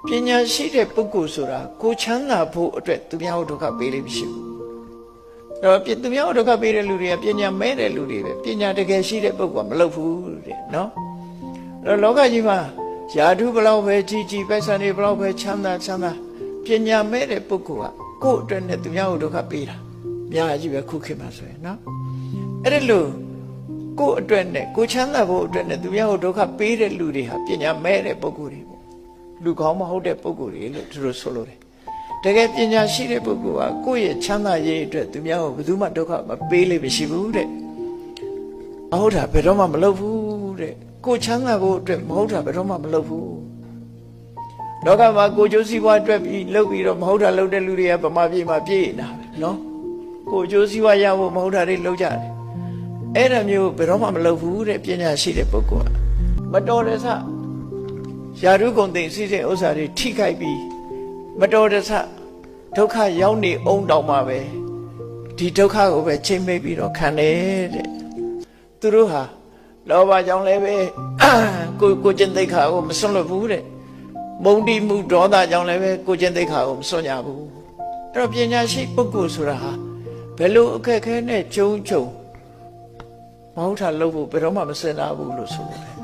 ပညာရှိတဲ့ပုဂ္ဂိုလ်ဆိုတာကိုချမ်းသာဖို့အတွက်သူများဒုက္ခပေးလိမ့်မရှိဘူး။အဲ့တော့သူများဒုက္ခပေးတဲ့လူတွေကပညာမဲ့တဲ့လူတွေပဲပညာတကယ်ရှိတဲ့ပုဂ္ဂိုလ်ကမလုပ်ဘူးတဲ့နော်။အဲ့တော့လောကကြီးမှာယာတုဘလောက်ပဲကြီးကြီးပိုက်ဆံတွေဘလောက်ပဲချမ်းသာပညာမဲ့တဲ့ပုဂ္ဂိုလ်ကကိုယ့်အတွက်နဲ့သူများဒုက္ခပေးတာများကြီးပဲခုခေတ်မှာဆိုရင်နော်။အဲ့ဒါလို့ကိုယ့်အတွက်နဲ့ကိုချမ်းသာဖို့အတွက်နဲ့သူများဒုက္ခပေးတဲ့လူတွေဟာပညာမဲ့တဲ့ပုဂ္ဂိုလ်တွေပေါ့လူကောင်းမဟုတ်တဲ့ပုဂ္ဂိုလ်တွေလို့သူတို့ဆိုလို့တယ်တကယ်ပညာရှိတဲ့ပုဂ္ဂိုလ်ကကိုယ့်ရဲ့ချမ်းသာရေးအတွက်သူများကိုဘယ်သူမှဒုက္ခမပေးလိမ့်မရှိဘူးတဲ့မဟုတ်တာဘယ်တော့မှမလုပ်ဘူးတဲ့ကိုချမ်းသာဖို့အတွက်မဟုတ်တာဘယ်တော့မှမလုပ်ဘူးလောကမှာကိုကျိုးစည်းဝါးအတွက်ပြီးလုပ်ပြီးတော့မဟုတ်တာလုပ်တဲ့လူတွေကဗမာပြည်မှာပြည့်နေတာပဲနော်ကိုကျိုးစည်းဝါးရဖို့မဟုတ်တာတွေလုပ်ကြတယ်အဲ့ဒါမျိုးဘယ်တော့မှမလုပ်ဘူးတဲ့ပညာရှိတဲ့ပုဂ္ဂိုလ်ကမတော်တဲ့ဆယာရုကုန်သိစိတဲ့ဥစ္စာတွေထိခိုက်ပြီးမတော်တဲ့ဆဒုက္ခရောက်နေအောင်တောင်မှပဲဒီဒုက္ခကိုပဲချိန်မိတ်ပြီးတော့ခံတယ်တဲ့သူတို့ဟာလောဘကြောင့်လည်းပဲကိုကျင့်သိက္ခာကိုမစွန့်လွတ်ဘူးတဲ့မုန်းတိမှုဒေါသကြောင့်လည်းပဲကိုကျင့်သိက္ခာကိုမစွန့်ကြဘူးအဲ့တော့ပညာရှိပုဂ္ဂိုလ်ဆိုတာဟာဘယ်လိုအခက်အခဲနဲ့ကြုံမဟုတ်တာလုပ်ဖို့ဘယ်တော့မှမစင်စားဘူးလို့ဆိုတယ်